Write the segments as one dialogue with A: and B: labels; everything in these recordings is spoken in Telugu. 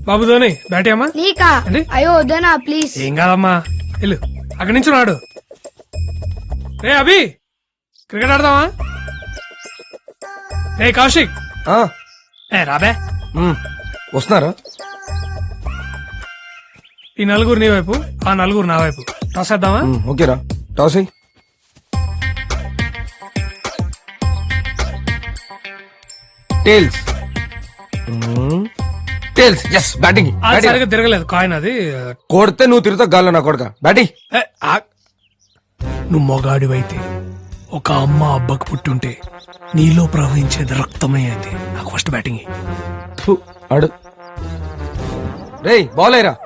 A: బాబు ధోని బ్యాట్ అమ్మా
B: నీకా అయ్యో వద్దనా ప్లీజ్.
A: ఏం కాదమ్మా వెళ్ళు అక్కడి నుంచి రాడు. రే అభి క్రికెట్ ఆడదామా? రే కౌశిక్ రాబే
C: వస్తున్నారా?
A: ఈ నలుగురు నీ వైపు ఆ నలుగురు నా వైపు టాస్ వేద్దామా?
C: ఓకేరా toss tails tails. Yes batting.
A: సరిగ్గా తిరగలేదు కాయిన్ అది.
C: కొడితే నువ్వు తిరుగుతావు గాల్లో నా కొడక. బ్యాటింగ్.
A: నువ్వు మొగాడివైతే ఒక అమ్మ అబ్బకు పుట్టుంటే నీలో ప్రవహించేది రక్తమే అయితే నాకు ఫస్ట్ బ్యాటింగ్.
C: ఆడు రే బాల్ అయ్యరా.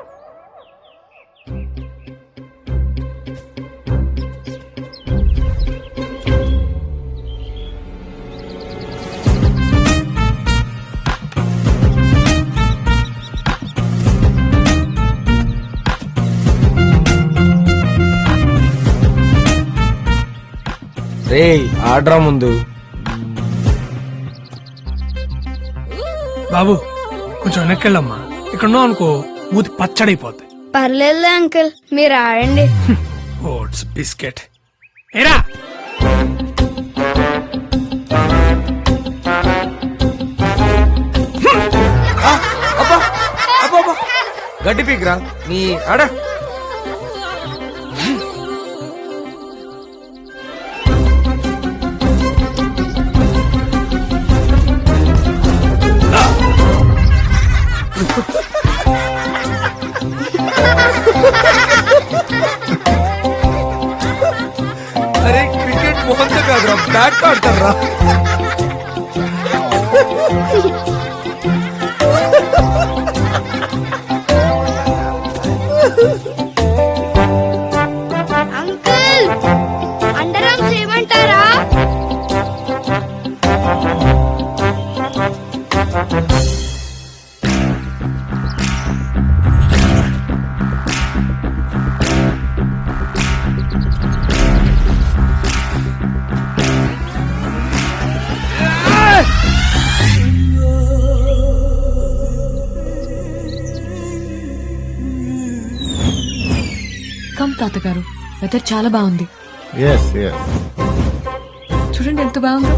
C: రే ఆడ్రా ముందు.
A: బాబు కొంచెం వెనక్కెళ్ళమ్మా. ఇక్కడ ఉన్నావు అనుకో మూతి పచ్చడైపోద్ది.
B: పర్లేదు అంకుల్ మీరు ఆడండి.
A: ఓట్స్ బిస్కెట్ ఏరా.
C: గడ్డి పీకిరా నీ ఆడ. అరే క్రికెట్ మోహన్ కాదురా బ్యాట్ ఆడతారా.
B: అంకుల్ అండర్ ఆర్మ్స్ చేయమంటారా?
D: కమ్ తాతగారు వెదర్ చాలా బాగుంది. చూడండి ఎంత బాగుందో.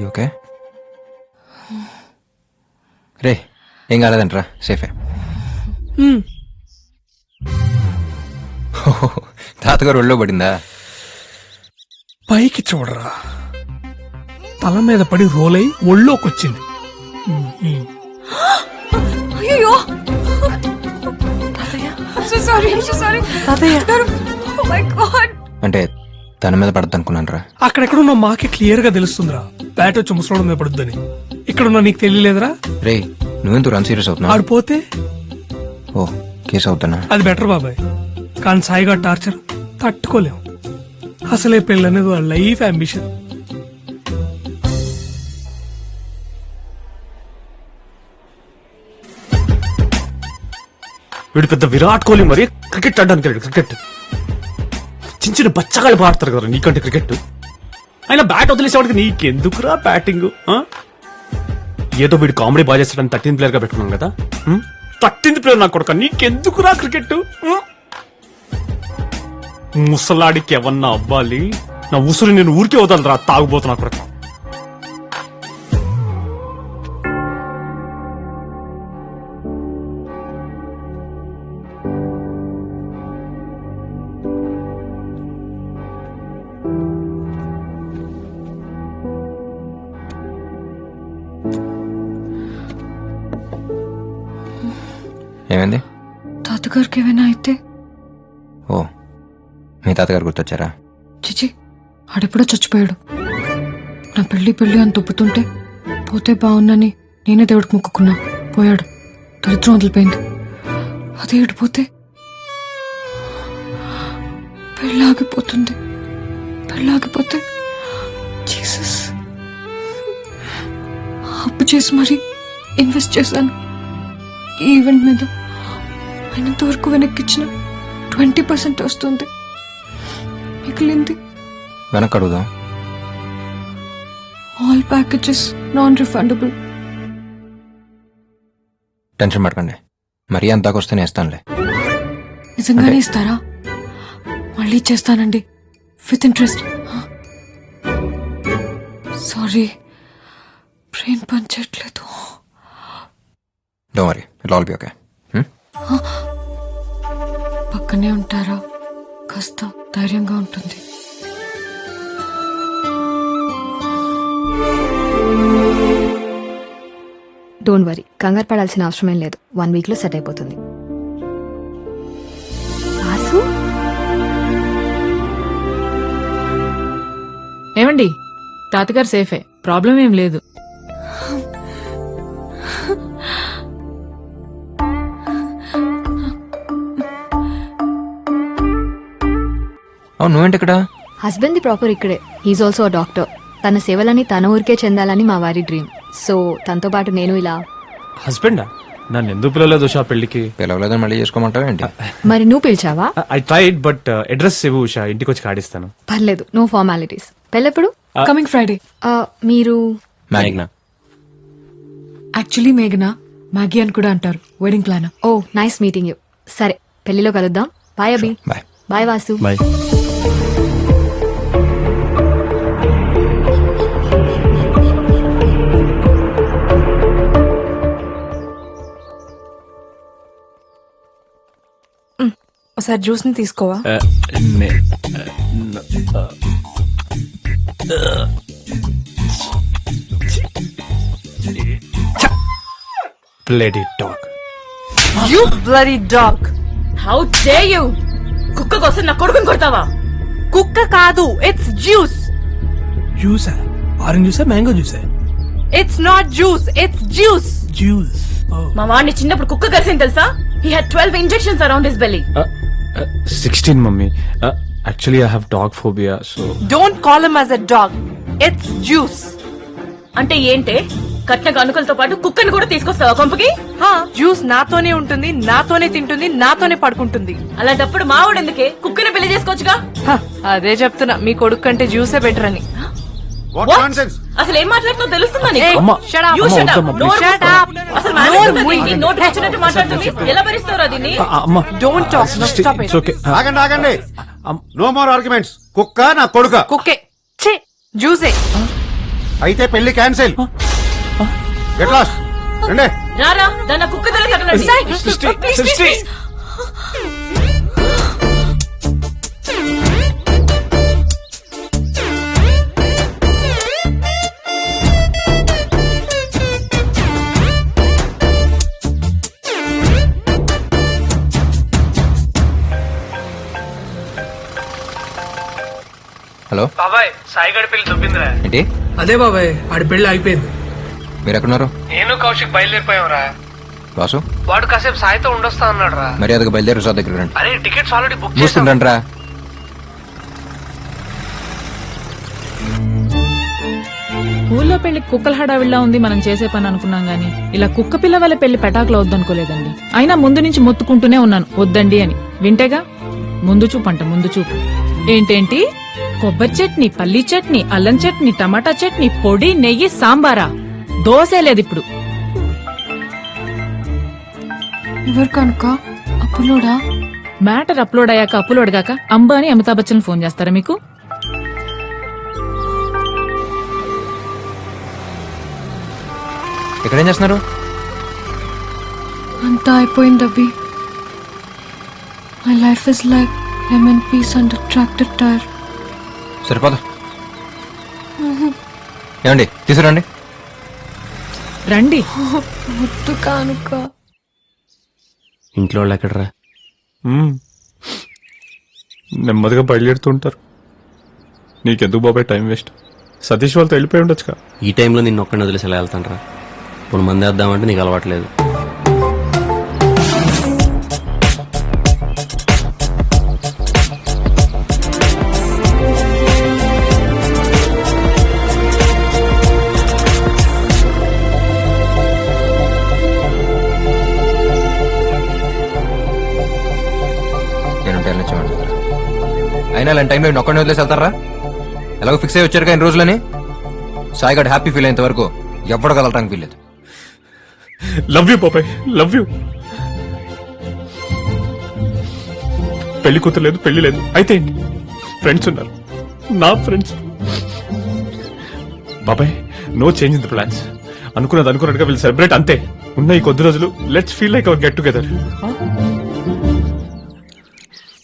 E: ఓకే రే ఏం కాలేదంటరా సేఫే. తాతగారు ఒళ్ళో పడిందా?
A: పైకి చూడరా తల మీద పడి రోల్ అయి ఒళ్ళోకొచ్చింది.
D: అయ్యో
E: అంటే తన మీద పడద్దు అనుకున్నాను రా.
A: అక్కడెక్కడున్న మాకే క్లియర్ గా తెలుస్తుందిరా బ్యాట్ వచ్చి ముసలోడు మీద పడుద్దని. ఇక్కడున్నా నీకు తెలియలేదురా?
E: రే నువ్వెందుకు రన్ సీరియస్ అవుతున్నావు?
A: ఆడిపోతే
E: ఓ కేసు అవుతానా?
A: అది బెటర్ బాబాయ్. కానీ సాయిగా టార్చర్ తట్టుకోలేము. అసలే పెళ్ళనేది వాళ్ళ లైఫ్ అంబిషన్.
F: వీడు పెద్ద విరాట్ కోహ్లీ మరి క్రికెట్ ఆడడానికి వెళ్ళాడు. క్రికెట్ చిన్న చిన్న బచ్చగాళ్ళు పాడతారు కదా నీకంటే క్రికెట్. అయినా బ్యాట్ వదిలేసేవాడికి నీకెందుకురా బ్యాటింగ్? ఏదో వీడు కామెడీ బాగా చేస్తాడని 13th ప్లేయర్ గా పెట్టుకున్నాం కదా. 13th ప్లేయర్ నా కొడుక నీకెందుకురా క్రికెట్? ముసలాడికి ఎవన్నా అవ్వాలి నా ఉసురు నేను ఊరికే వదలరా తాగుబోతున్నా కొడుక.
E: ఏమైంది?
D: తాతగారికి ఏమైనా అయితే?
E: ఓ మీ తాతగారు గుర్తొచ్చారా?
D: చిచి ఆడెప్పుడో చచ్చిపోయాడు. నా పెళ్లి అని తొప్పుతుంటే పోతే బాగుందని నేనే దేవుడికి మొక్కుకున్నా. పోయాడు. దరిద్రం వదిలిపోయింది. అదే ఇడిపోతే పెళ్ళాగిపోతే జీసస్ అప్పు చేసి మరీ ఇన్వెస్ట్ చేశాను ఈ ఈవెంట్ మీద. అయినంతవరకు వెనక్కిచ్చిన 20% వస్తుంది, మిగిలింది
E: వెనక్కి అడుగుదాం.
D: All packages non refundable.
E: Tension పడకండి, మరీ అంతాకు వస్తే నేస్తానులే.
D: నిజంగానే ఇస్తారా? మళ్ళీ చేస్తానండి విత్ ఇంట్రెస్ట్. సారీ, బ్రెయిన్ పనిచేయట్లేదు.
E: Don't worry, it all be okay.
D: పక్కనే ఉంటారా? కాస్త ధైర్యంగా ఉంటుంది.
G: డోంట్ వరీ, కంగారు పడాల్సిన అవసరమేం లేదు. 1 week లో సెట్ అయిపోతుంది. వాసు,
H: ఏమండి, తాతగారు సేఫే, ప్రాబ్లం ఏం లేదు.
E: అవును, నువ్వేంటి ఇక్కడ?
G: హస్బెండ్ ది ప్రాపర్ ఇక్కడే. He's also doctor. తన సేవలని తన ఊరికే చెందాలని మా వారి డ్రీమ్. సో తనతో పాటు నేను ఇలా.
F: హస్బెండా? నన్ను ఎందుకు పిలవలేదు ఉషా పెళ్లికి?
E: పిలవలేదని మళ్ళీ చేసుకోమంటావా ఏంటి?
G: మరి నువ్వు పిలిచావా?
F: ఐ ట్రైడ్ బట్ అడ్రస్ ఇవ్వు ఉషా, ఇంటికి వచ్చి కాడిస్తాను.
G: పర్లేదు, నో ఫార్మాలిటీస్. పెళ్ళెప్పుడు?
D: Coming Friday.
G: మీరు
E: మ్యాగ్నా.
D: యాక్చువల్లీ మేఘనా మ్యాగీ అని కూడా అంటారు. Wedding plan.
G: Oh nice meeting you. సరే, పెళ్లిలో కలుద్దాం. Bye Abhi.
E: Bye.
G: Bye Vasu.
F: Bye.
I: ఒకసారి జ్యూస్ ని తీసుకోవా?
F: Bloody dog.
I: You bloody dog.
H: How dare you! కుక్క కోసం నా కొడుకుని కొడతావా?
I: కుక్క కాదు, ఇట్స్ జ్యూస్.
A: జ్యూసా? ఆరెంజ్ జ్యూసా, మ్యాంగో జ్యూసా?
I: It's not juice, it's juice.
A: Juice.
H: మా వాడిని చిన్నప్పుడు కుక్క కలిసింది తెలుసా? He had 12 injections around his belly.
F: 16 mummy. Actually I have dog phobia, so
I: don't call him as a dog. It's juice.
H: అంటే ఏంటే? కట్న గనుకలతో పాటు కుక్కని కూడా తీసుకొస్తావా కొంపకి?
I: జ్యూస్ నాతోనే ఉంటుంది, నాతోనే తింటుంది, నాతోనే పడుకుంటుంది.
H: అలాంటప్పుడు మా వాడు ఎందుకే? కుక్కని పెళ్లి చేసుకోవచ్చుగా.
I: హ, అదే చెప్తున్నా, మీ కొడుకు కంటే జ్యూసే బెటర్ అని.
H: What? అసలు ఏం మాట్లాడుతుందో తెలుస్తుందా నీకు?
I: Hey,
F: అమ్మా,
I: shut up.
H: You shut up.
F: అమ్మా,
H: నోరు
I: shut
H: మూసుకో.
I: up.
H: అసలు
I: నోరు
H: మాట్లాడుతుందా
I: మూయి.
H: ఏంటి? నోటికి వచ్చినట్టు మాట్లాడుతుంది. ఎలా భరిస్తావురా దీన్ని?
F: అమ్మా,
I: Don't talk. No, stop it.
F: It's okay.
J: ఆగండి ఆగండి, నో మోర్ ఆర్గ్యుమెంట్స్. కుక్క నా కొడుక
I: కుక్కే. ఛే, జ్యూసే.
J: అయితే పెళ్లి క్యాన్సిల్. Get lost. రండి.
H: రారా, దాన్ని కుక్క తల కట్టండి.
F: సృష్టి,
H: Please, please,
F: సృష్టి.
H: please.
E: హలో
A: బాబాయ్, సాయిగడి పెళ్లి దొబ్బిందిరా.
E: ఏంటి?
A: అదే బాబాయ్, ఆడి పెళ్లి అయిపోయింది.
E: మీరు ఎక్కడున్నారు?
A: నేను కౌశిక్ బయలుదేరిపోయావురా.
E: బాసు
A: వాడు కాసేపు సాయితో ఉండొస్తా అన్నాడు రా.
E: మర్యాదగా బయలుదేరి రిసార్ట్ దగ్గర రండి.
A: అరే, టికెట్స్ ఆల్రెడీ బుక్ చేసాం.
E: చూసుకుంటాను రా.
H: ఊళ్ళో పెళ్లి కుక్కల హడావిడిలా ఉంది మనం చేసే పని అనుకున్నాం గానీ ఇలా కుక్క పిల్ల వల్ల పెళ్లి పెటాకులో వద్దనుకోలేదండి. అయినా ముందు నుంచి మొత్తుకుంటూనే ఉన్నాను వద్దండి అని. వింటేగా ముందు చూపు అంట, ముందు చూపు. ఏంటేంటి? కొబ్బరి చట్నీ, పల్లీ చట్నీ, అల్లం చట్నీ, టమాటా చట్నీ, పొడి, నెయ్యి, సాంబారా? దోసే లేదు ఇప్పుడు.
D: ఎవరు కనుక అప్పులోడా?
H: మ్యాటర్ అప్లోడ్ అయ్యాక అప్లోడ్ గాక అంబానీ అమితాబ్ బచ్చన్ ఫోన్ చేస్తారా మీకు?
E: ఇక్కడేం చేస్తున్నారు?
D: అంతా అయిపోయింది Abhi. My life is like lemon piece and tractor tyre.
E: సరిపోదా? ఏమండి, తీసుకురండి.
H: రండి.
D: ముద్దు కానుక.
F: ఇంట్లో వాళ్ళు ఎక్కడరా? నెమ్మదిగా బయలుదేరుతుంటారు. నీకెందుకు బాబాయ్ టైం వేస్ట్? సతీష్ వాళ్ళతో వెళ్ళిపోయి ఉండొచ్చుగా.
K: ఈ టైంలో నిన్ను ఒక్కడిని వదిలేసి ఎలా వెళ్తాంట్రా? ఇప్పుడు మంది వేద్దామంటే నీకు అలవాట్లేదు.
E: అయినా ఇలాంటి టైంలో ఒక్కడిని వదిలేసి వెళ్తారా? ఎలాగో ఫిక్స్ అయ్యి వచ్చారు కానీ రోజులని సాయిగడ్ హ్యాపీ ఫీల్ అయ్యేంత వరకు ఎవడు కదలటానికి వీల్లేదు.
F: లవ్ యూ బాబాయ్, లవ్ యూ. పెళ్లి కూతురు లేదు, పెళ్లి లేదు, అయితే ఏంటి? ఫ్రెండ్స్ ఉన్నారు, నా ఫ్రెండ్స్. బాబాయ్ no change in the plans. అనుకున్నది అనుకున్నట్టుగా వీళ్ళు సెలబ్రేట్ అంతే. ఉన్న ఈ కొద్ది రోజులు let's feel like our get together.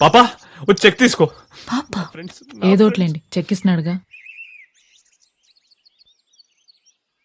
F: పాపా వచ్చి చెక్ తీసుకో.
H: ఏదోట్లేండి, చెక్కిస్తున్నాడుగా.